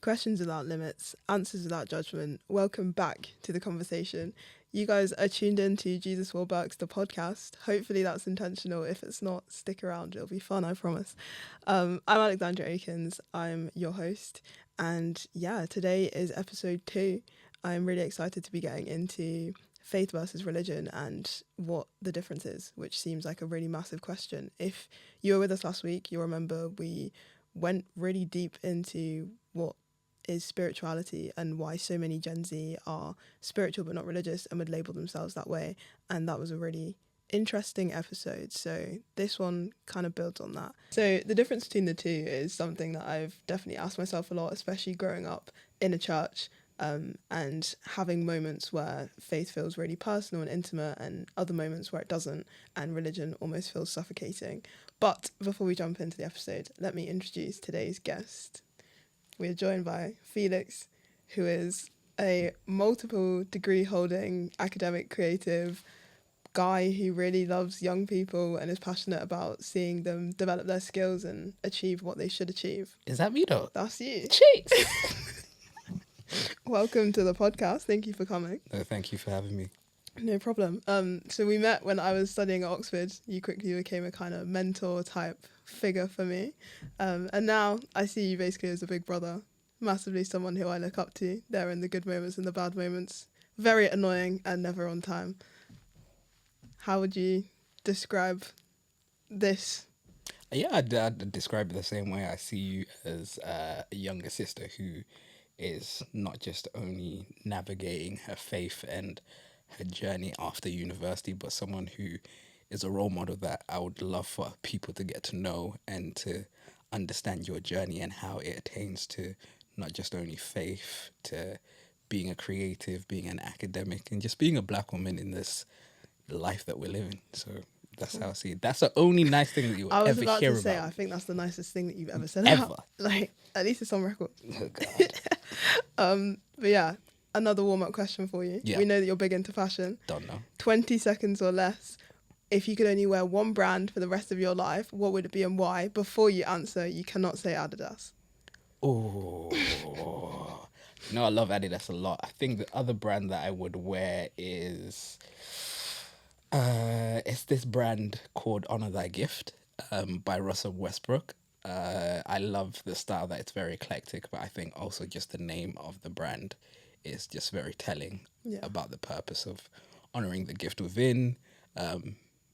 Questions without limits, answers without judgment. Welcome back to the conversation. You guys are tuned in to Jesus Will Works, the podcast. Hopefully that's intentional. If it's not, stick around. It'll be fun, I promise. I'm Alexandra Akins. I'm your host. And yeah, today is episode 2. I'm really excited to be getting into faith versus religion and what the difference is, which seems like a really massive question. If you were with us last week, you'll remember we went really deep into what is spirituality and why so many Gen Z are spiritual but not religious and would label themselves that way. And that was a really interesting episode. So this one kind of builds on that. So the difference between the two is something that I've definitely asked myself a lot, especially growing up in a church. And having moments where faith feels really personal and intimate and other moments where it doesn't and religion almost feels suffocating. But before we jump into the episode, let me introduce today's guest. We are joined by Felix, who is a multiple degree holding academic creative guy who really loves young people and is passionate about seeing them develop their skills and achieve what they should achieve. Is that me though? That's you. Jeez. Welcome to the podcast. Thank you for coming. No, thank you for having me. No problem. So we met when I was studying at Oxford. You quickly became a kind of mentor type figure for me. And now I see you basically as a big brother, massively someone who I look up to. There in the good moments and the bad moments. Very annoying and never on time. How would you describe this? Yeah, I'd describe it the same way. I see you as a younger sister who is not just only navigating her faith and her journey after university, but someone who is a role model that I would love for people to get to know and to understand your journey and how it attains to not just only faith, to being a creative, being an academic, and just being a black woman in this life that we're living. So that's how I see it. That's the only nice thing that you'll ever hear about. I was about to say, I think that's the nicest thing that you've ever said. Ever. Like, at least it's on record. Oh, God. But yeah, another warm-up question for you. Yeah. We know that you're big into fashion. Don't know. 20 seconds or less. If you could only wear one brand for the rest of your life, what would it be and why? Before you answer, you cannot say Adidas. Oh, I love Adidas a lot. I think the other brand that I would wear is it's this brand called Honor Thy Gift by Russell Westbrook. I love the style that it's very eclectic, but I think also just the name of the brand is just very telling about the purpose of honoring the gift within.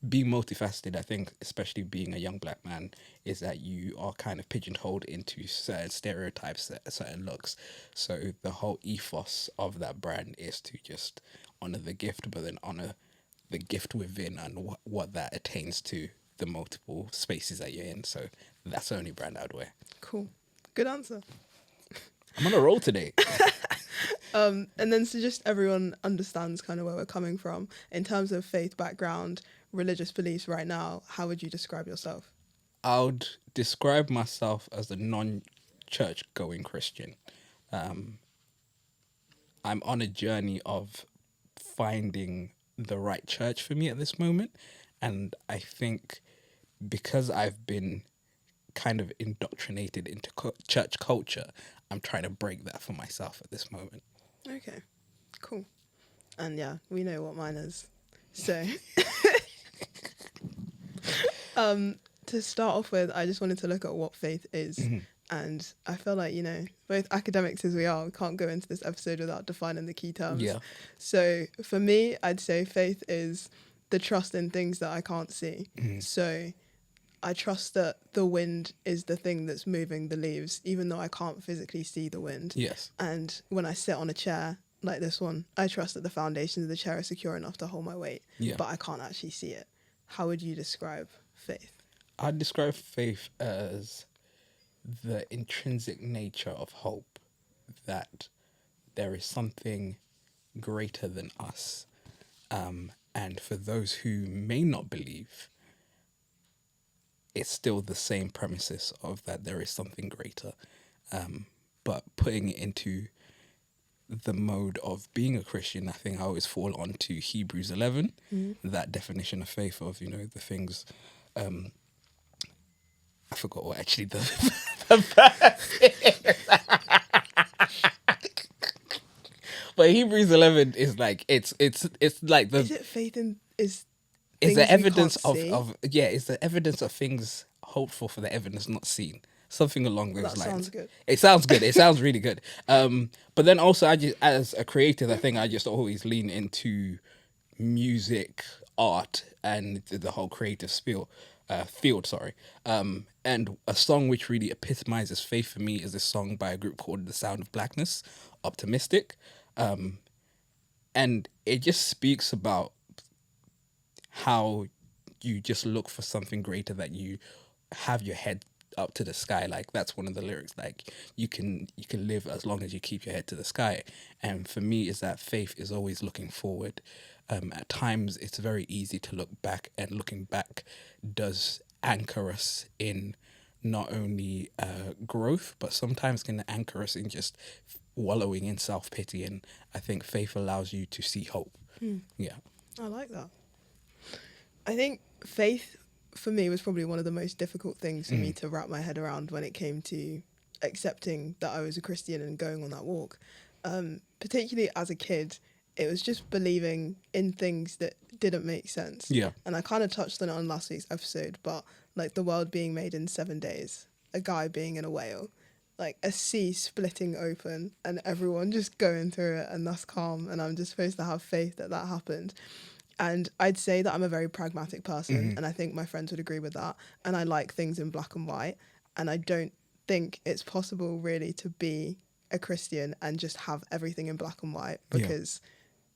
Being multifaceted, I think, especially being a young black man, is that you are kind of pigeonholed into certain stereotypes, certain looks. So the whole ethos of that brand is to just honor the gift, but then honor the gift within and what that attains to the multiple spaces that you're in. So that's the only brand I'd wear. Cool. Good answer. I'm on a roll today. And then so just everyone understands kind of where we're coming from. In terms of faith background, religious beliefs right now, how would you describe yourself? I would describe myself as a non-church going Christian. I'm on a journey of finding the right church for me at this moment. And I think because I've been kind of indoctrinated into church culture, I'm trying to break that for myself at this moment. Okay, cool. And yeah, we know what mine is. So to start off with, I just wanted to look at what faith is. Mm-hmm. And I feel like, both academics as we are, we can't go into this episode without defining the key terms. Yeah. So for me, I'd say faith is the trust in things that I can't see. Mm-hmm. So I trust that the wind is the thing that's moving the leaves, even though I can't physically see the wind. Yes. And when I sit on a chair like this one, I trust that the foundations of the chair are secure enough to hold my weight, but I can't actually see it. How would you describe faith? I'd describe faith as the intrinsic nature of hope, that there is something greater than us. And for those who may not believe, it's still the same premises of that there is something greater. But putting it into the mode of being a Christian, I think I always fall onto Hebrews 11, that definition of faith of, the things... I forgot what actually the verse is. But Hebrews 11 is like it's like Is it faith in is it's things the we evidence can't see? it's the evidence of things hoped for the evidence not seen. Something along those That sounds lines. good. It sounds good. It sounds really good. But then also, I just, as a creative, I think I just always lean into music, art, and the whole creative field. Sorry. And a song which really epitomizes faith for me is a song by a group called The Sound of Blackness, Optimistic, and it just speaks about how you just look for something greater, that you have your head up to the sky. Like that's one of the lyrics, like you can live as long as you keep your head to the sky. And for me is that faith is always looking forward. At times it's very easy to look back, and looking back does anchor us in not only growth, but sometimes can anchor us in just wallowing in self-pity. And I think faith allows you to see hope. Yeah. I like that. I think faith for me was probably one of the most difficult things for me to wrap my head around when it came to accepting that I was a Christian and going on that walk. Particularly as a kid, it was just believing in things that didn't make sense. Yeah. And I kind of touched on it on last week's episode, but like the world being made in 7 days, a guy being in a whale, like a sea splitting open and everyone just going through it, and that's calm, and I'm just supposed to have faith that that happened. And I'd say that I'm a very pragmatic person, and I think my friends would agree with that. And I like things in black and white. And I don't think it's possible really to be a Christian and just have everything in black and white, because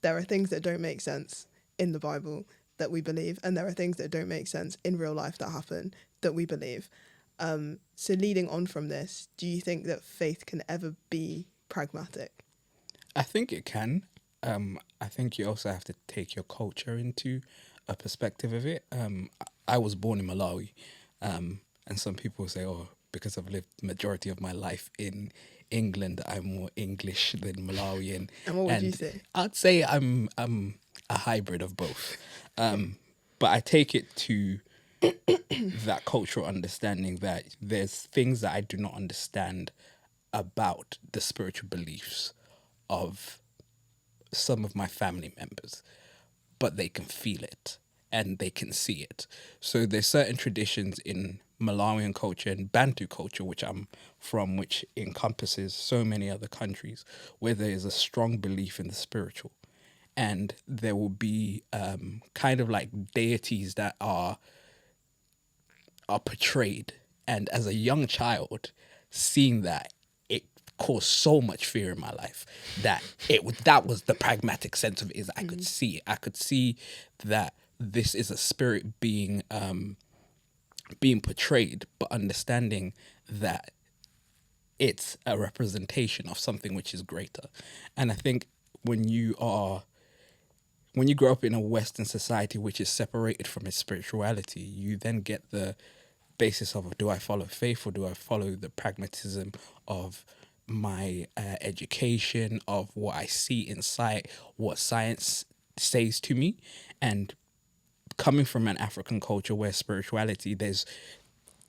there are things that don't make sense in the Bible that we believe, and there are things that don't make sense in real life that happen that we believe. So leading on from this, do you think that faith can ever be pragmatic? I think it can. I think you also have to take your culture into a perspective of it. I was born in Malawi, and some people say, "Oh, because I've lived the majority of my life in England, I'm more English than Malawian." And what would you say? I'd say I'm a hybrid of both, but I take it to that cultural understanding that there's things that I do not understand about the spiritual beliefs of some of my family members, but they can feel it and they can see it. So there's certain traditions in Malawian culture and Bantu culture, which I'm from, which encompasses so many other countries, where there is a strong belief in the spiritual. And there will be kind of like deities that are portrayed. And as a young child, seeing that, it caused so much fear in my life that that was the pragmatic sense of it. Is I could see it. I could see that this is a spirit being portrayed, but understanding that it's a representation of something which is greater. And I think when you grow up in a Western society which is separated from its spirituality, you then get the basis of, do I follow faith or do I follow the pragmatism of my education, of what I see in sight, what science says to me? And coming from an African culture where spirituality, there's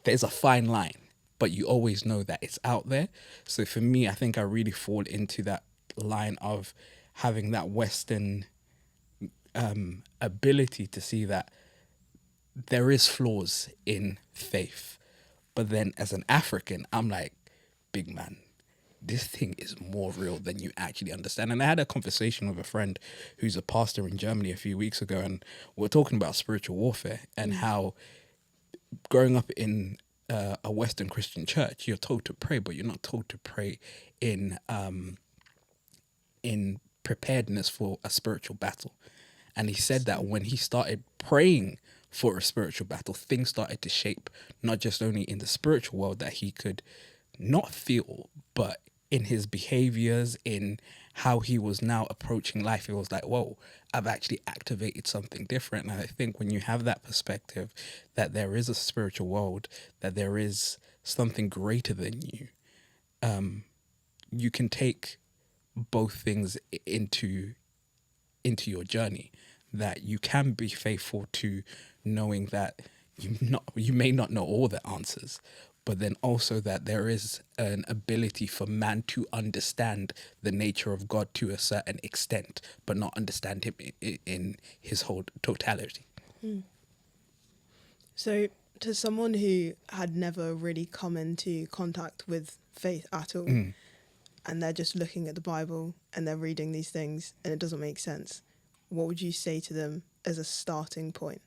a fine line, but you always know that it's out there. So for me, I think I really fall into that line of having that Western ability to see that there is flaws in faith. But then as an African, I'm like, big man, this thing is more real than you actually understand. And I had a conversation with a friend who's a pastor in Germany a few weeks ago, and we're talking about spiritual warfare and how growing up in a Western Christian church, you're told to pray, but you're not told to pray in preparedness for a spiritual battle. And he said that when he started praying for a spiritual battle, things started to shape, not just only in the spiritual world that he could not feel, but in his behaviors, in how he was now approaching life. It was like, whoa, I've actually activated something different. And I think when you have that perspective that there is a spiritual world, that there is something greater than you, you can take both things into your journey, that you can be faithful to knowing that you may not know all the answers, but then also that there is an ability for man to understand the nature of God to a certain extent, but not understand him in his whole totality. So, to someone who had never really come into contact with faith at all, and they're just looking at the Bible and they're reading these things and it doesn't make sense, what would you say to them as a starting point?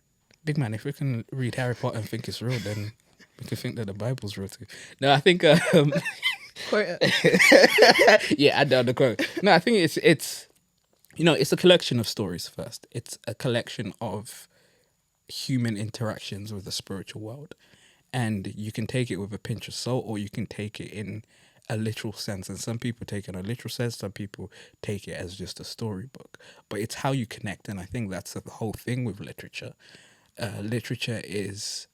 Big man, if we can read Harry Potter and think it's real, then we can think that the Bible's real too. No, I think Quote it. yeah, add down the quote. No, I think it's it's a collection of stories first. It's a collection of human interactions with the spiritual world. And you can take it with a pinch of salt, or you can take it in a literal sense. And some people take it in a literal sense, some people take it as just a storybook. But it's how you connect, and I think that's the whole thing with literature. Literature is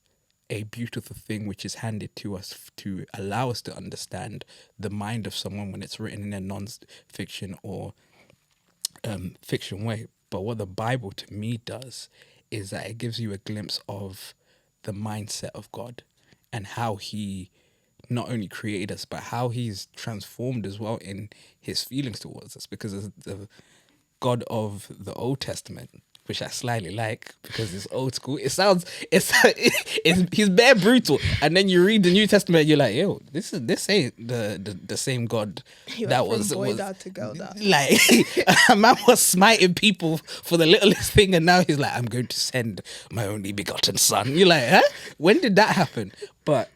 a beautiful thing which is handed to us to allow us to understand the mind of someone when it's written in a non-fiction or fiction way. But what the Bible to me does is that it gives you a glimpse of the mindset of God and how he not only created us, but how he's transformed as well in his feelings towards us. Because as the God of the Old Testament, which I slightly like because it's old school, it's he's bare brutal, and then you read the New Testament, you're like, yo, this ain't the same God He that went was from boy dad to girl dad. like a man was smiting people for the littlest thing, and now he's like, I'm going to send my only begotten son. You're like, huh? When did that happen? But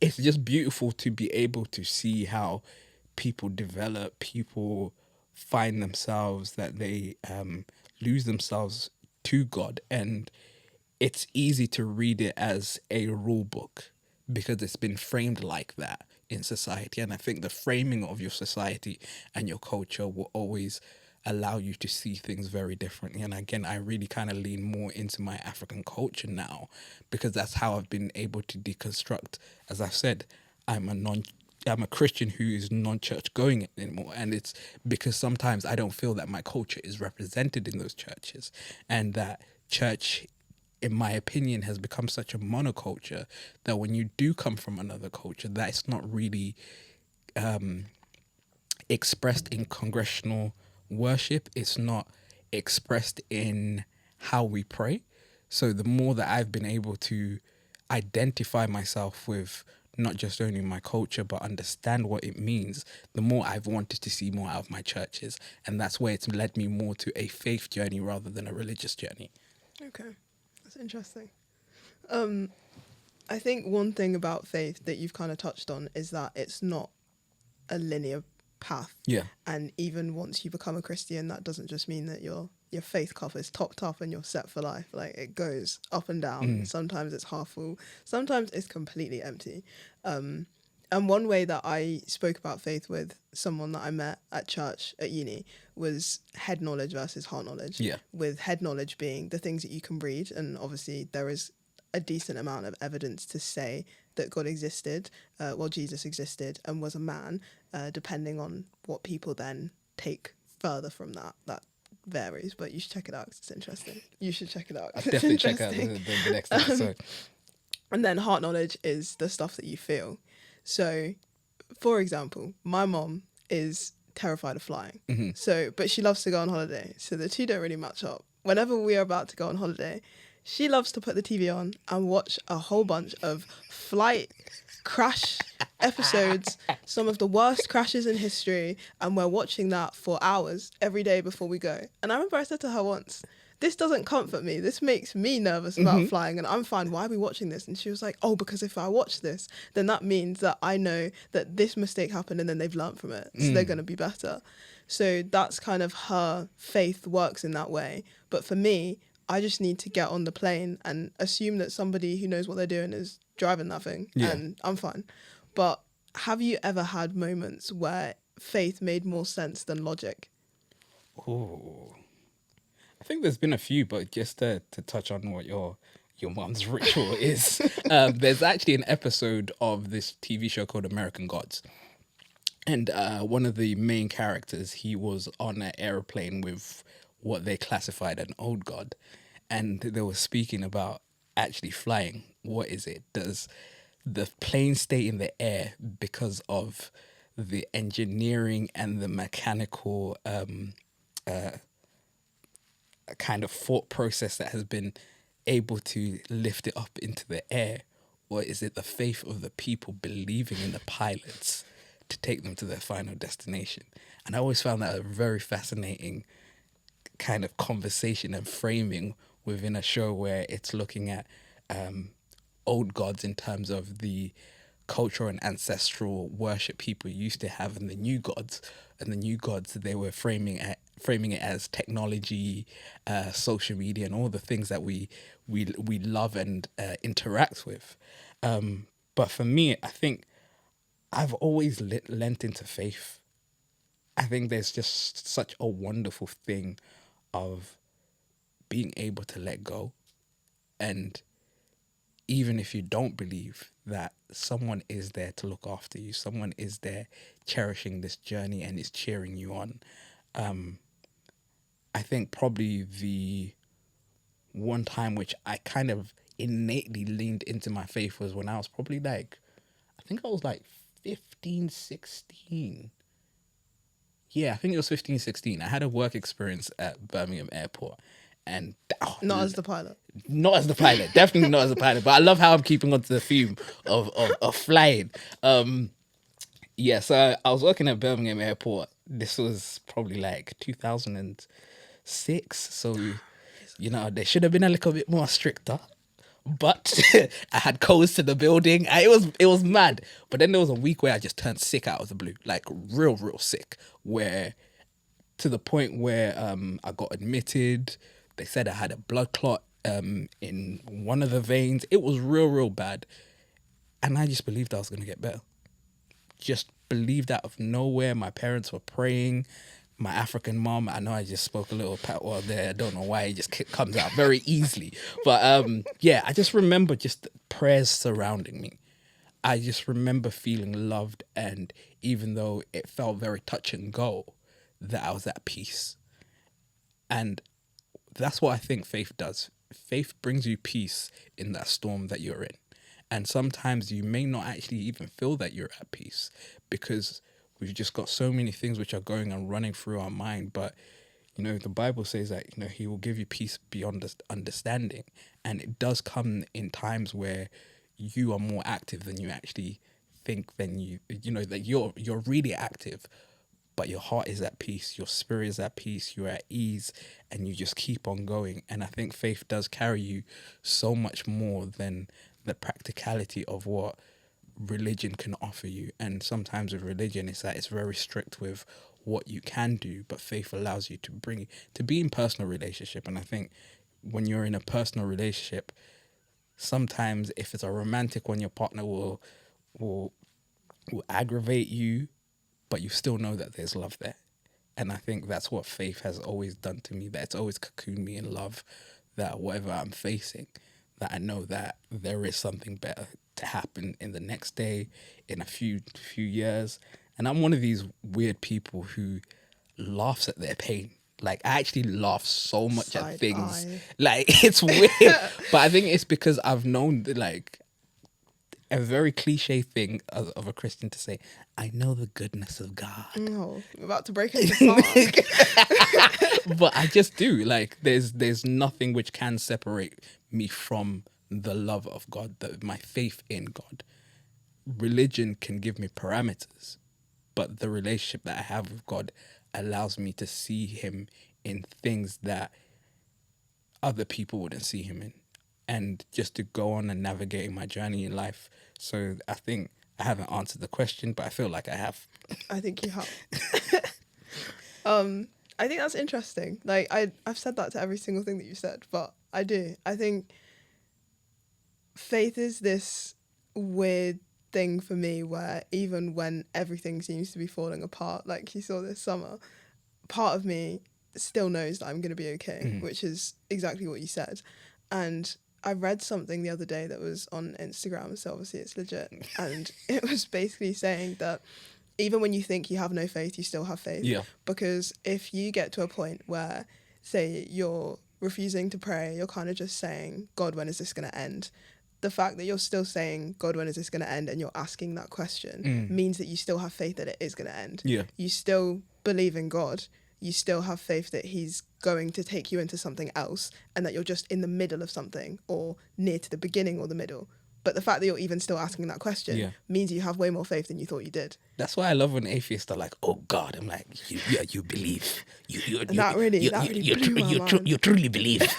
it's just beautiful to be able to see how people develop, people find themselves, that they lose themselves to God. And it's easy to read it as a rule book because it's been framed like that in society. And I think the framing of your society and your culture will always allow you to see things very differently. And again, I really kind of lean more into my African culture now because that's how I've been able to deconstruct. As I've said, I'm a Christian who is non-church going anymore, and it's because sometimes I don't feel that my culture is represented in those churches, and that church, in my opinion, has become such a monoculture that when you do come from another culture, that's not really expressed in congregational worship. It's not expressed in how we pray. So the more that I've been able to identify myself with not just only my culture, but understand what it means, the more I've wanted to see more out of my churches. And that's where it's led me more to a faith journey rather than a religious journey. Okay, that's interesting. I think one thing about faith that you've kind of touched on is that it's not a linear path. Yeah. And even once you become a Christian, that doesn't just mean that your faith cup is topped up and you're set for life. Like, it goes up and down. Sometimes it's half full, sometimes it's completely empty. And one way that I spoke about faith with someone that I met at church at uni was head knowledge versus heart knowledge. Yeah. With head knowledge being the things that you can read, and obviously there is a decent amount of evidence to say that God existed, Jesus existed and was a man, depending on what people then take further from that. That varies, but you should check it out 'cause it's interesting. You should check it out. I'll definitely check out the next episode. And then heart knowledge is the stuff that you feel. So, for example, my mom is terrified of flying. So, but she loves to go on holiday. So the two don't really match up. Whenever we are about to go on holiday, she loves to put the TV on and watch a whole bunch of flight crash episodes, some of the worst crashes in history, and we're watching that for hours every day before we go. And I remember I said to her once, this doesn't comfort me. This makes me nervous about flying, and I'm fine. Why are we watching this? And she was like, oh, because if I watch this, then that means that I know that this mistake happened and then they've learned from it. So they're going to be better. So that's kind of her faith works in that way. But for me, I just need to get on the plane and assume that somebody who knows what they're doing is driving that thing, and I'm fine. But have you ever had moments where faith made more sense than logic? Oh, I think there's been a few, but just to touch on what your mom's ritual is, there's actually an episode of this TV show called American Gods. And one of the main characters, he was on an airplane with what they classified an old god. And they were speaking about actually flying. What is it? Does the planes stay in the air because of the engineering and the mechanical kind of thought process that has been able to lift it up into the air? Or is it the faith of the people believing in the pilots to take them to their final destination? And I always found that a very fascinating kind of conversation and framing within a show where it's looking at old gods in terms of the cultural and ancestral worship people used to have, and the new gods. And the new gods, they were framing it as technology, social media, and all the things that we love and interact with. But for me, I think I've always lent into faith. I think there's just such a wonderful thing of being able to let go. And even if you don't believe, that someone is there to look after you, someone is there cherishing this journey and is cheering you on. I think probably the one time which I kind of innately leaned into my faith was when I was probably like, I think I was like 15, 16. Yeah, I think it was 15, 16. I had a work experience at Birmingham Airport. And Not as the pilot. Not as the pilot, definitely not as the pilot. But I love how I'm keeping onto the theme of flying. Yeah, so I was working at Birmingham Airport. This was probably like 2006. So, they should have been a little bit more stricter. But I had codes to the building. It was mad. But then there was a week where I just turned sick out of the blue, like real sick, where to the point where I got admitted. They said I had a blood clot in one of the veins. It was real bad. And I just believed I was going to get better. Just believed out of nowhere. My parents were praying. My African mom, I know I just spoke a little patois there. I don't know why, it just comes out very easily. But yeah, I just remember just prayers surrounding me. I just remember feeling loved. And even though it felt very touch and go, that I was at peace. And that's what I think faith does. Faith brings you peace in that storm that you're in. And sometimes you may not actually even feel that you're at peace because we've just got so many things which are going and running through our mind. But, the Bible says that, he will give you peace beyond understanding. And it does come in times where you are more active than you actually think, that you're really active. But your heart is at peace, your spirit is at peace, you're at ease, and you just keep on going. And I think faith does carry you so much more than the practicality of what religion can offer you. And sometimes with religion, it's that it's very strict with what you can do, but faith allows you to be in personal relationship. And I think when you're in a personal relationship, sometimes if it's a romantic one, your partner will aggravate you, but you still know that there's love there. And I think that's what faith has always done to me, that it's always cocooned me in love, that whatever I'm facing, that I know that there is something better to happen in the next day, in a few years. And I'm one of these weird people who laughs at their pain. Like, I actually laugh so much at things. Like, it's weird. But I think it's because I've known, like, a very cliche thing of a Christian to say, I know the goodness of God. No, I'm about to break into song. But I just do. Like, there's nothing which can separate me from the love of God, my faith in God. Religion can give me parameters, but the relationship that I have with God allows me to see him in things that other people wouldn't see him in, and just to go on and navigating my journey in life. So I think I haven't answered the question, but I feel like I have. I think you have. I think that's interesting. Like, I've said that to every single thing that you said, but I do. I think faith is this weird thing for me where even when everything seems to be falling apart, like you saw this summer, part of me still knows that I'm going to be okay, which is exactly what you said. And I read something the other day that was on Instagram, so obviously it's legit. And it was basically saying that even when you think you have no faith, you still have faith. Yeah. Because if you get to a point where, say, you're refusing to pray, you're kind of just saying, God, when is this going to end? the fact that you're still saying, God, when is this going to end? And you're asking that question means that you still have faith that it is going to end. Yeah. You still believe in God. You still have faith that he's going to take you into something else and that you're just in the middle of something or near to the beginning or the middle. But the fact that you're even still asking that question means you have way more faith than you thought you did. That's why I love when atheists are like, "Oh God," I'm like, "You believe? That really blew my mind. You truly believe?"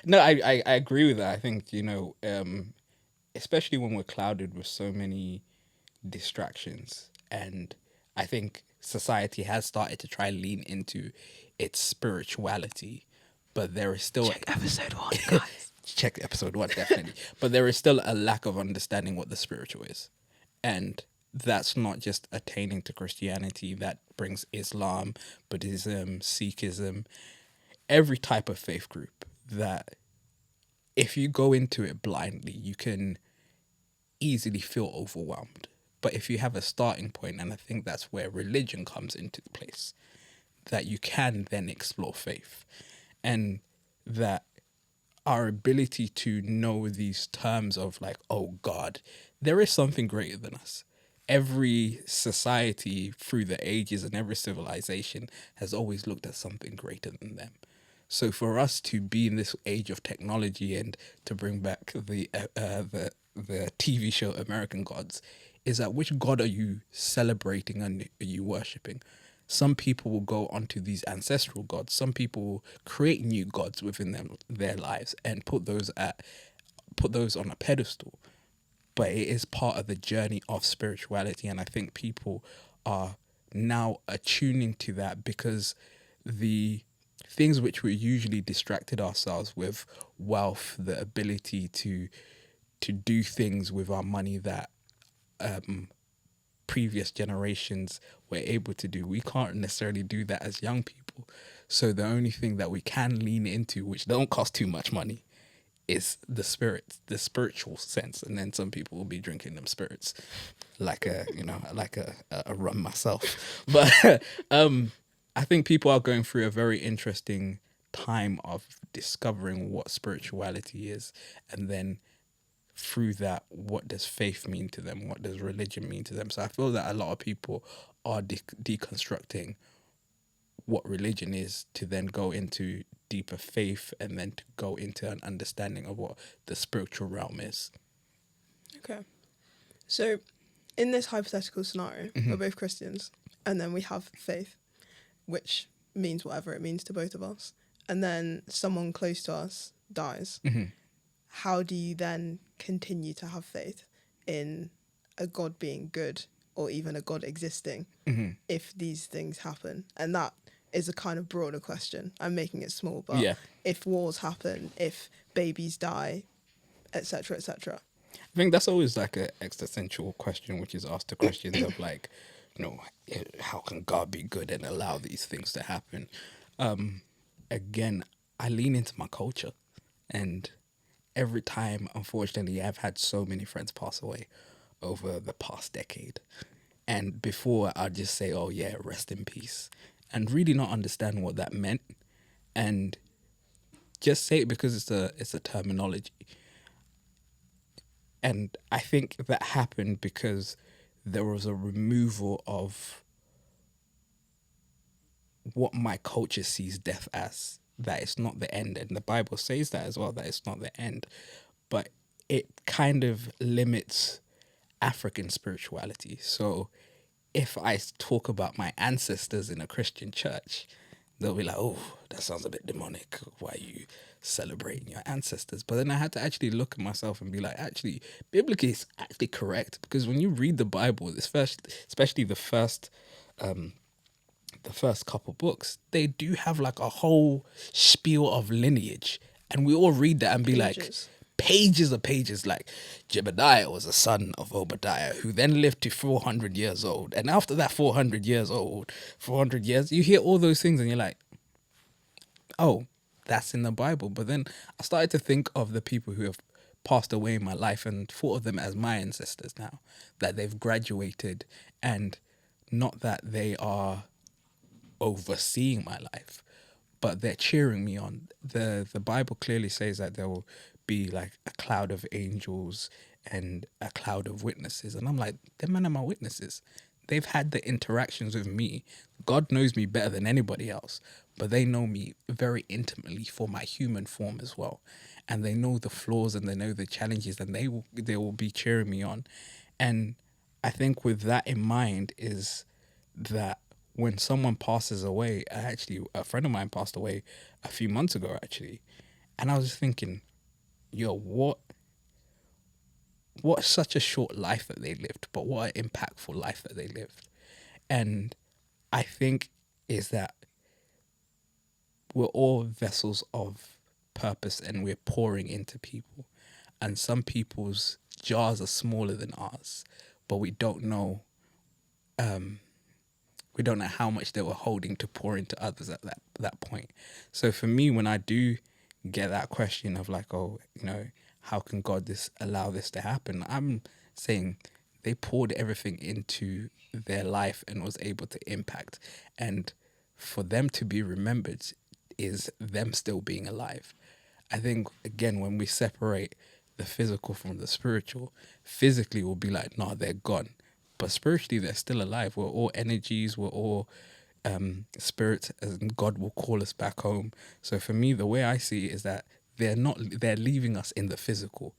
No, I agree with that. I think especially when we're clouded with so many distractions, and I think society has started to try and lean into its spirituality, but there is still Check episode 1, guys. Check episode 1, definitely. But there is still a lack of understanding what the spiritual is. And that's not just attaining to Christianity. That brings Islam, Buddhism, Sikhism, every type of faith group, that if you go into it blindly, you can easily feel overwhelmed. But if you have a starting point, and I think that's where religion comes into place, that you can then explore faith. And that our ability to know these terms of like, oh God, there is something greater than us. Every society through the ages and every civilization has always looked at something greater than them. So for us to be in this age of technology and to bring back the TV show American Gods, is that which God are you celebrating and are you worshipping? Some people will go onto these ancestral gods. Some people will create new gods within their lives and put those on a pedestal. But it is part of the journey of spirituality, and I think people are now attuning to that, because the things which we usually distracted ourselves with, wealth, the ability to do things with our money that previous generations were able to do, we can't necessarily do that as young people. So the only thing that we can lean into, which don't cost too much money, is the spiritual sense. And then some people will be drinking them spirits like a rum myself. But I think people are going through a very interesting time of discovering what spirituality is, and then through that, what does faith mean to them? What does religion mean to them? So I feel that a lot of people are deconstructing what religion is to then go into deeper faith and then to go into an understanding of what the spiritual realm is. Okay. So in this hypothetical scenario, we're both Christians, and then we have faith, which means whatever it means to both of us. And then someone close to us dies. How do you then continue to have faith in a God being good or even a God existing if these things happen? And that is a kind of broader question. I'm making it small, but if wars happen, if babies die, etc., etc. I think that's always like an existential question, which is asked to Christians of like, how can God be good and allow these things to happen? Again, I lean into my culture, and every time, unfortunately, I've had so many friends pass away over the past decade. And before, I'd just say, oh yeah, rest in peace, and really not understand what that meant, and just say it because it's a terminology. And I think that happened because there was a removal of what my culture sees death as, that it's not the end. And the Bible says that as well, that it's not the end. But it kind of limits African spirituality. So if I talk about my ancestors in a Christian church, they'll be like, oh, that sounds a bit demonic. Why are you celebrating your ancestors? But then I had to actually look at myself and be like, actually, biblically, it's actually correct. Because when you read the Bible, especially the first couple books, they do have like a whole spiel of lineage. And we all read that and be like, pages of pages, like Jebediah was a son of Obadiah, who then lived to 400 years old. And after that 400 years, you hear all those things and you're like, oh, that's in the Bible. But then I started to think of the people who have passed away in my life and thought of them as my ancestors now, that they've graduated, and not that they are overseeing my life, but they're cheering me on. The Bible clearly says that there will be like a cloud of angels and a cloud of witnesses. And I'm like, them men are my witnesses. They've had the interactions with me. God knows me better than anybody else, but they know me very intimately for my human form as well. And they know the flaws and they know the challenges, and they will be cheering me on. And I think with that in mind is that when someone passes away, actually a friend of mine passed away a few months ago actually, and I was just thinking, yo, what such a short life that they lived, but what an impactful life that they lived. And I think is that we're all vessels of purpose and we're pouring into people. And some people's jars are smaller than ours, but we don't know how much they were holding to pour into others at that point. So for me, when I do get that question of like, oh, how can God allow this to happen? I'm saying they poured everything into their life and was able to impact. And for them to be remembered is them still being alive. I think, again, when we separate the physical from the spiritual, physically we'll be like, nah, they're gone. But spiritually, they're still alive. We're all energies. We're all spirits, and God will call us back home. So for me, the way I see it is that they're leaving us in the physical,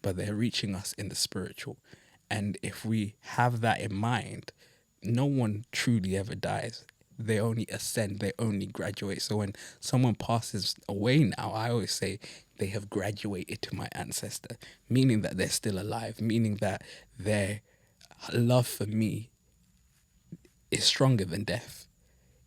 but they're reaching us in the spiritual. And if we have that in mind, no one truly ever dies. They only ascend, they only graduate. So when someone passes away now, I always say they have graduated to my ancestor, meaning that they're still alive, meaning that their love for me is stronger than death.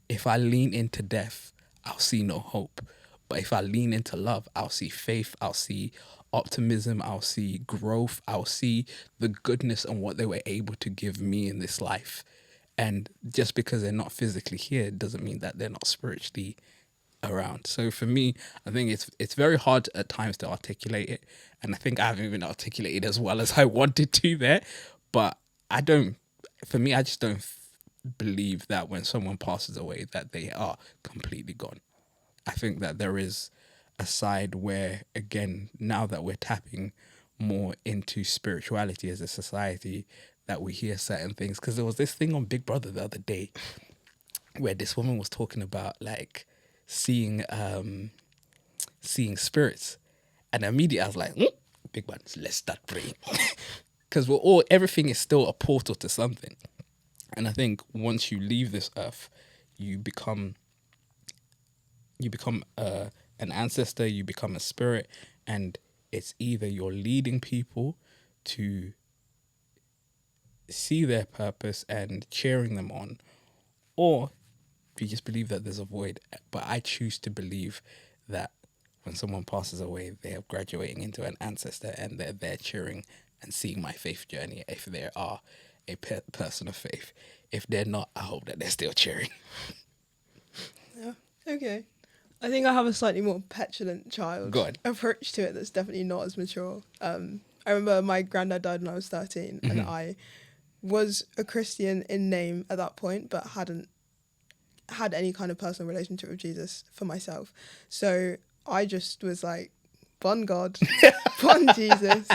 If I lean into death, I'll see no hope. But if I lean into love, I'll see faith, I'll see optimism, I'll see growth, I'll see the goodness and what they were able to give me in this life. And just because they're not physically here doesn't mean that they're not spiritually around. So for me, I think it's very hard at times to articulate it. And I think I haven't even articulated as well as I wanted to there. But I just don't believe that when someone passes away that they are completely gone. I think that there is a side where, again, now that we're tapping more into spirituality as a society, that we hear certain things. Because there was this thing on Big Brother the other day where this woman was talking about like seeing spirits, and immediately I was like, big man, let's start praying. Because everything is still a portal to something. And I think once you leave this earth, you become an ancestor, you become a spirit, and it's either you're leading people to see their purpose and cheering them on, or you just believe that there's a void. But I choose to believe that when someone passes away, they are graduating into an ancestor and they're there cheering and seeing my faith journey, if they are a person of faith. If they're not, I hope that they're still cheering. Yeah. Okay. I think I have a slightly more petulant child approach to it that's definitely not as mature. I remember my granddad died when I was 13, and I was a Christian in name at that point, but hadn't had any kind of personal relationship with Jesus for myself. So I just was like, bun God, bun Jesus,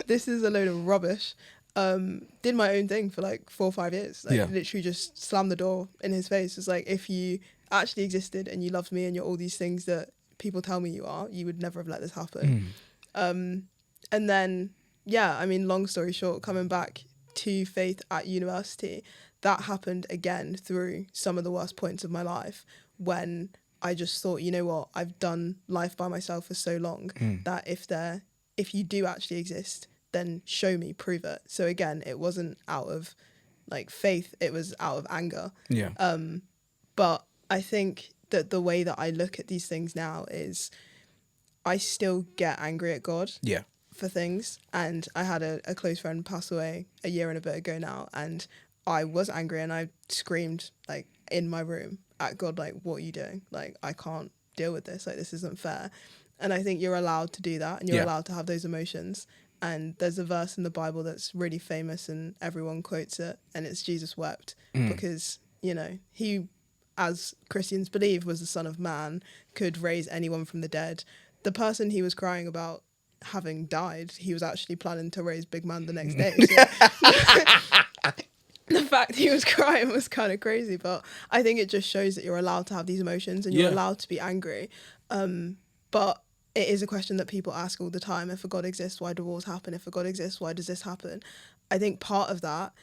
this is a load of rubbish. Did my own thing for like 4 or 5 years. Literally just slammed the door in his face. It's like, if you actually existed and you loved me and you're all these things that people tell me you are, you would never have let this happen. And then, long story short, coming back to faith at university, that happened again through some of the worst points of my life, when I just thought, you know what, I've done life by myself for so long that if you do actually exist, then show me, prove it. So again, it wasn't out of like faith, it was out of anger. But I think that the way that I look at these things now is I still get angry at God for things. And I had a close friend pass away a year and a bit ago now, and I was angry and I screamed like in my room at God, like, what are you doing? Like, I can't deal with this. Like, this isn't fair. And I think you're allowed to do that, and you're allowed to have those emotions. And there's a verse in the Bible that's really famous and everyone quotes it, and it's Jesus wept because, he, as Christians believe, was the Son of Man, could raise anyone from the dead. The person he was crying about having died, he was actually planning to raise Big Man the next day. So the fact he was crying was kind of crazy, but I think it just shows that you're allowed to have these emotions and you're Yeah. allowed to be angry. But it is a question that people ask all the time. If a God exists, why do wars happen? If a God exists, why does this happen? I think part of that,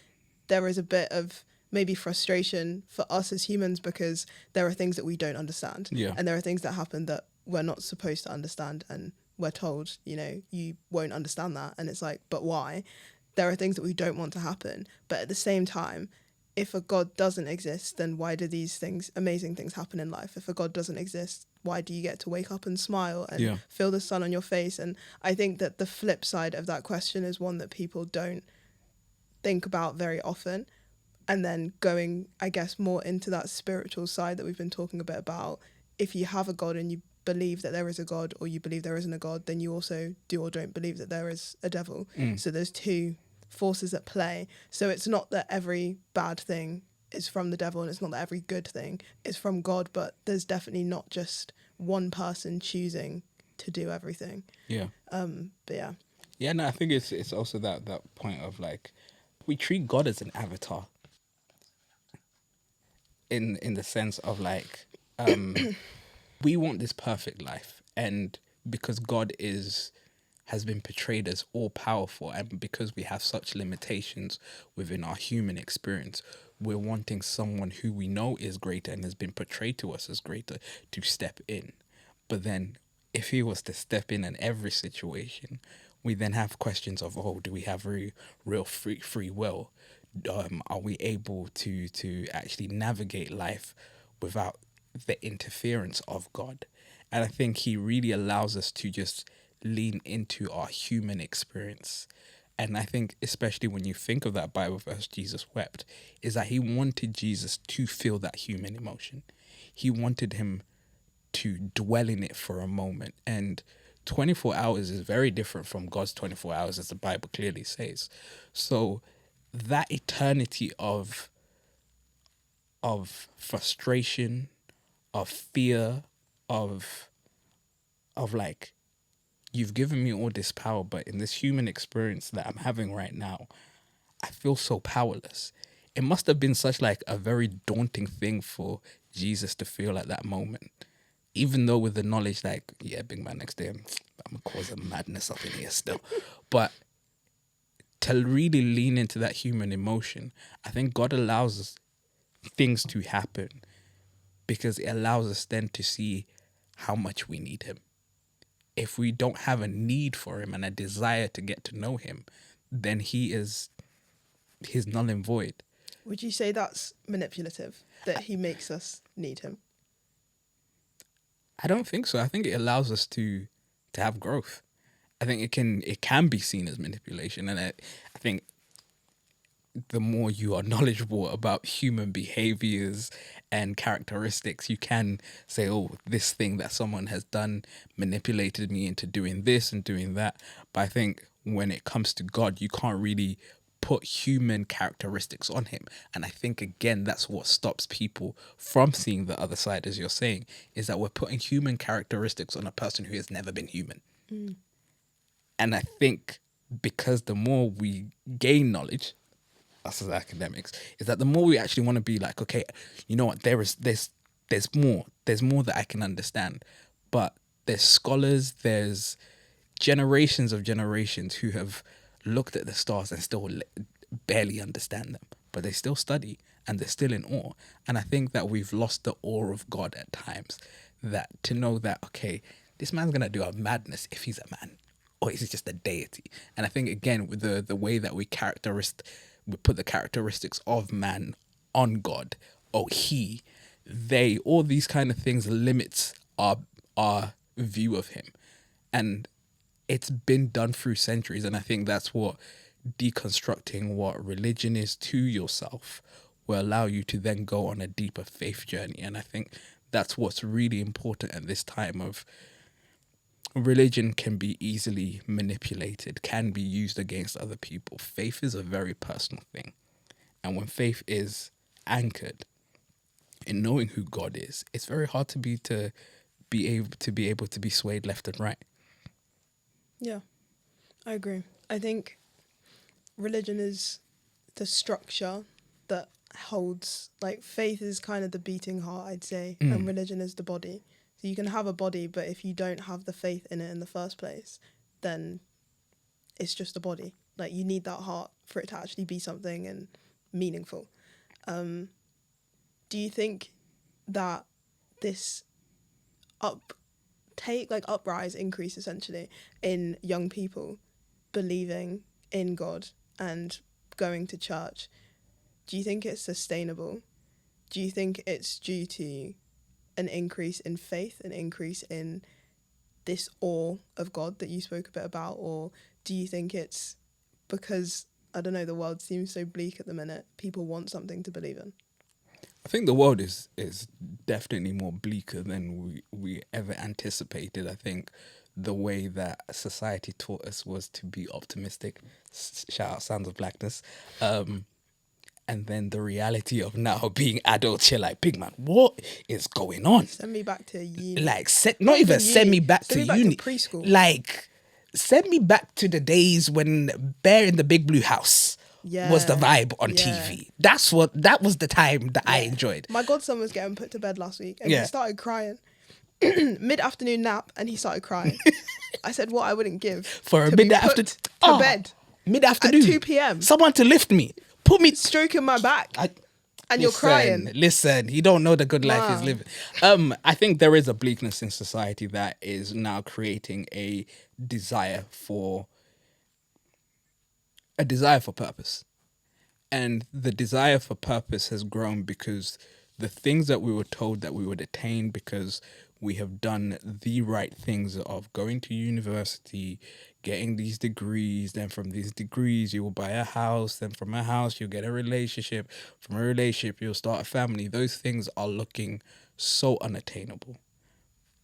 there is a bit of maybe frustration for us as humans because there are things that we don't understand. Yeah. And there are things that happen that we're not supposed to understand. And we're told, you know, you won't understand that. And it's like, but why? There are things that we don't want to happen. But at the same time, if a God doesn't exist, then why do these things, amazing things happen in life? If a God doesn't exist, why do you get to wake up and smile and feel the sun on your face? And I think that the flip side of that question is one that people don't think about very often. And then going, I guess, more into that spiritual side that we've been talking a bit about, if you have a God and you believe that there is a God or you believe there isn't a God, then you also do or don't believe that there is a devil. So there's two forces at play. So it's not that every bad thing is from the devil and it's not that every good thing is from God, but there's definitely not just one person choosing to do everything. Yeah. But yeah. Yeah, no, I think it's also that point of like, we treat God as an avatar in the sense of like, we want this perfect life, and because God has been portrayed as all powerful, and because we have such limitations within our human experience, we're wanting someone who we know is greater and has been portrayed to us as greater to step in. But then if he was to step in every situation, we then have questions of, oh, do we have real free will? Are we able to actually navigate life without the interference of God? And I think he really allows us to just lean into our human experience. And I think especially when you think of that Bible verse, Jesus wept, is that he wanted Jesus to feel that human emotion. He wanted him to dwell in it for a moment. And 24 hours is very different from God's 24 hours, as the Bible clearly says. So that eternity of frustration, of fear, of like, you've given me all this power, but in this human experience that I'm having right now, I feel so powerless. It must have been such like a very daunting thing for Jesus to feel at that moment. Even though with the knowledge like, yeah, Big Man next day, I'm going to cause a madness up in here still. But to really lean into that human emotion, I think God allows things to happen because it allows us then to see how much we need him. If we don't have a need for him and a desire to get to know him, then he's null and void. Would you say that's manipulative, that he makes us need him? I don't think so. I think it allows us to have growth. I think it can be seen as manipulation, and I think the more you are knowledgeable about human behaviors and characteristics, you can say, oh, this thing that someone has done manipulated me into doing this and doing that. But I think when it comes to God, you can't really put human characteristics on him. And I think, again, that's what stops people from seeing the other side, as you're saying, is that we're putting human characteristics on a person who has never been human. And I think because the more we gain knowledge, us as academics, is that the more we actually want to be like, okay, you know what, there's more that I can understand. But there's scholars, there's generations of generations who have looked at the stars and still barely understand them, but they still study and they're still in awe. And I think that we've lost the awe of God at times, that to know that, okay, this man's gonna do a madness if he's a man, or is he just a deity? And I think, again, with the way that we put the characteristics of man on God, oh, he, they, all these kind of things limits our view of him. And it's been done through centuries, and I think that's what deconstructing what religion is to yourself will allow you to then go on a deeper faith journey. And I think that's what's really important at this time of religion can be easily manipulated, can be used against other people. Faith is a very personal thing. And when faith is anchored in knowing who God is, it's very hard to be able to be swayed left and right. Yeah, I agree. I think religion is the structure that holds, like, faith is kind of the beating heart, I'd say, and religion is the body. So you can have a body, but if you don't have the faith in it in the first place, then it's just a body. Like, you need that heart for it to actually be something and meaningful. Do you think that this uprise, increase essentially in young people believing in God and going to church, do you think it's sustainable? Do you think it's due to an increase in faith, an increase in this awe of God that you spoke a bit about? Or do you think it's because, I don't know, the world seems so bleak at the minute, people want something to believe in? I think the world is definitely more bleaker than we ever anticipated. I think the way that society taught us was to be optimistic. Shout out Sounds of Blackness. And then the reality of now being adults, you're like, big man, what is going on? Send me back to uni. Like, not even send me back to uni. Preschool. Like, send me back to the days when Bear in the Big Blue House was the vibe on TV. That was the time that I enjoyed. My godson was getting put to bed last week and he started crying. Mid-afternoon nap and he started crying. I said what I wouldn't give for a mid-afternoon to bed. Mid-afternoon. At 2 p.m. Someone to lift me. Put me stroking my back. You're crying. Listen, you don't know the good life he's living. I think there is a bleakness in society that is now creating a desire for purpose. And the desire for purpose has grown because the things that we were told that we would attain because we have done the right things of going to university, getting these degrees, then from these degrees you will buy a house, then from a house you'll get a relationship, from a relationship you'll start a family. Those things are looking so unattainable.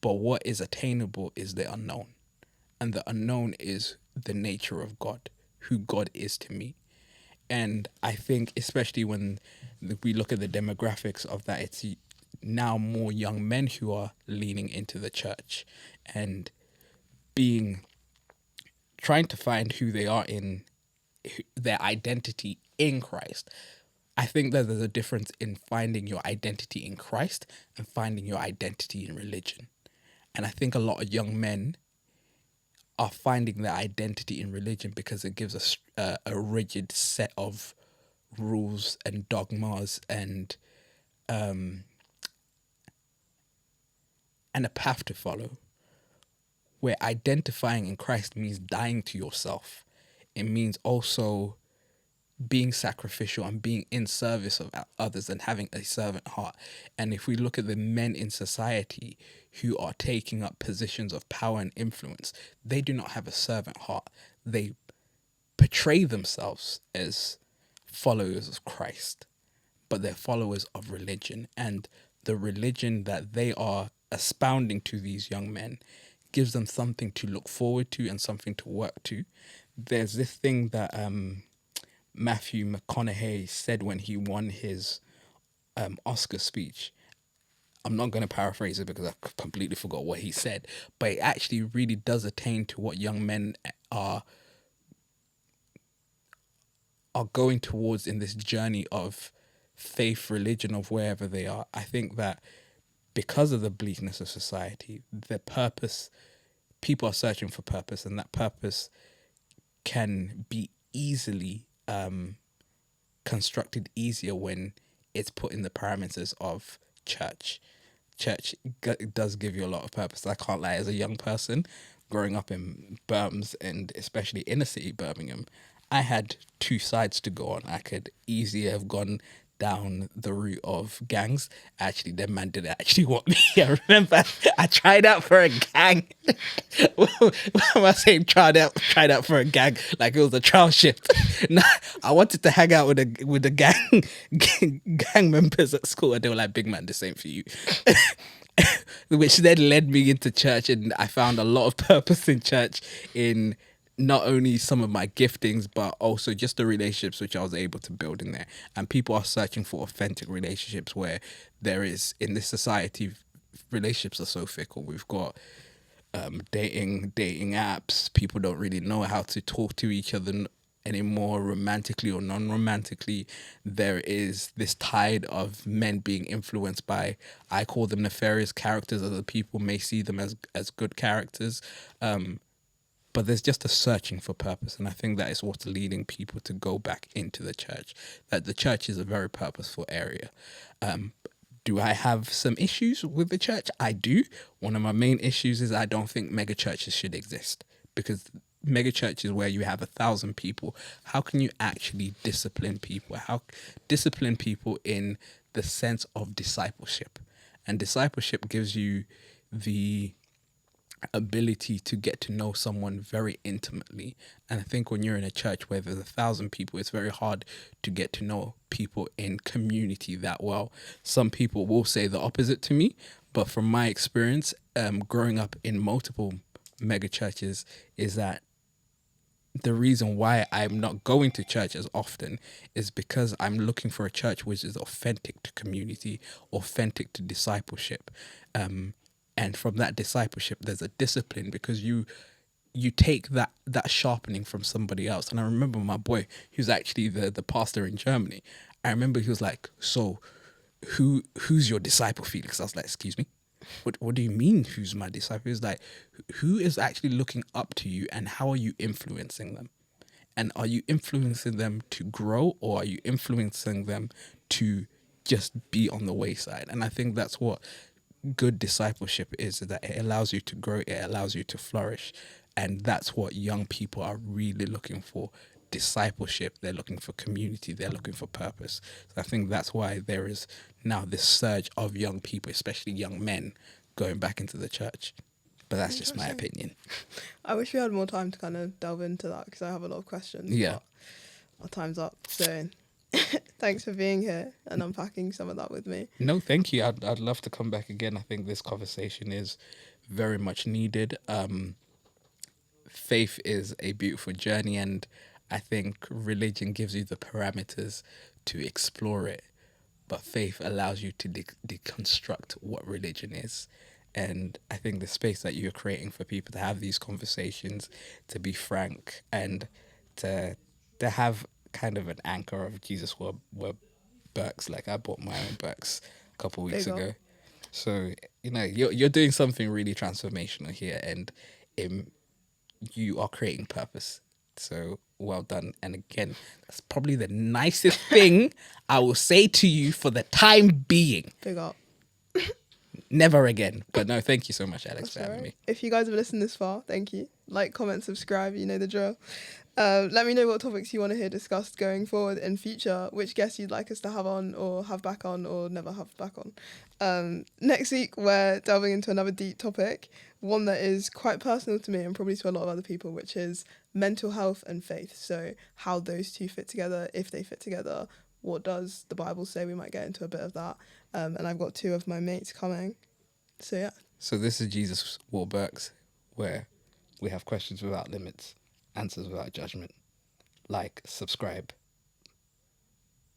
But what is attainable is the unknown. And the unknown is the nature of God, who God is to me. And I think especially when we look at the demographics of that, it's now more young men who are leaning into the church and trying to find who they are in their identity in Christ. I think that there's a difference in finding your identity in Christ and finding your identity in religion. And I think a lot of young men are finding their identity in religion because it gives us a rigid set of rules and dogmas and a path to follow, where identifying in Christ means dying to yourself. It means also being sacrificial and being in service of others and having a servant heart. And if we look at the men in society who are taking up positions of power and influence, they do not have a servant heart. They portray themselves as followers of Christ, but they're followers of religion. And the religion that they are expounding to these young men gives them something to look forward to and something to work to. There's this thing that Matthew McConaughey said when he won his Oscar speech. I'm not going to paraphrase it because I completely forgot what he said, but it actually really does attain to what young men are going towards in this journey of faith, religion, of wherever they are. I think that because of the bleakness of society, the purpose, people are searching for purpose, and that purpose can be easily constructed easier when it's put in the parameters of church. Church does give you a lot of purpose. I can't lie, as a young person growing up in Birmingham, and especially inner city Birmingham, I had two sides to go on. I could easily have gone down the route of gangs. Actually, that man didn't actually want me. I remember I tried out for a gang. What am I saying? Tried out for a gang like it was a trial shift. Nah, I wanted to hang out with the gang members at school, and they were like, "Big man, this ain't for you." Which then led me into church, and I found a lot of purpose in church in not only some of my giftings, but also just the relationships which I was able to build in there. And people are searching for authentic relationships, where there is, in this society, relationships are so fickle. We've got dating apps. People don't really know how to talk to each other anymore, romantically or non-romantically. There is this tide of men being influenced by, I call them nefarious characters. Other people may see them as good characters. But there's just a searching for purpose, and I think that is what's leading people to go back into the church. That the church is a very purposeful area. Do I have some issues with the church? I do. One of my main issues is I don't think mega churches should exist, because mega churches where you have 1,000 people, how can you actually discipline people? How discipline people in the sense of discipleship? And discipleship gives you the ability to get to know someone very intimately. And I think when you're in a church where there's 1,000 people, it's very hard to get to know people in community that well. Some people will say the opposite to me, but from my experience, growing up in multiple mega churches, is that the reason why I'm not going to church as often is because I'm looking for a church which is authentic to community, authentic to discipleship. And from that discipleship, there's a discipline, because you take that sharpening from somebody else. And I remember my boy, who's actually the pastor in Germany. I remember he was like, "So, who's your disciple, Felix?" I was like, "Excuse me, what do you mean? Who's my disciple?" He was like, "Who is actually looking up to you, and how are you influencing them? And are you influencing them to grow, or are you influencing them to just be on the wayside?" And I think that's what good discipleship is, that it allows you to grow, it allows you to flourish. And that's what young people are really looking for: discipleship. They're looking for community, they're looking for purpose. So I think that's why there is now this surge of young people, especially young men, going back into the church. But that's just my opinion. I wish we had more time to kind of delve into that, because I have a lot of questions. Yeah. But our time's up. So thanks for being here and unpacking some of that with me. No, thank you. I'd love to come back again. I think this conversation is very much needed. Faith is a beautiful journey, and I think religion gives you the parameters to explore it, but faith allows you to deconstruct what religion is. And I think the space that you're creating for people to have these conversations, to be frank, and to have kind of an anchor of Jesus were Birks. Like, I bought my own Birks a couple of weeks ago. So, you're doing something really transformational here, and you are creating purpose. So well done. And again, that's probably the nicest thing I will say to you for the time being. Big up. Never again. But no, thank you so much, Alex, for having me. If you guys have listened this far, thank you. Like, comment, subscribe, you know the drill. Let me know what topics you want to hear discussed going forward in future, which guests you'd like us to have on, or have back on, or never have back on. Next week, we're delving into another deep topic, one that is quite personal to me and probably to a lot of other people, which is mental health and faith. So how those two fit together, if they fit together, what does the Bible say? We might get into a bit of that. And I've got two of my mates coming. So yeah. So this is Jesus Birks, where we have questions without limits, answers without judgment. Like, subscribe.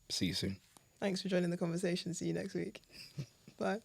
See you soon. Thanks for joining the conversation. See you next week. Bye.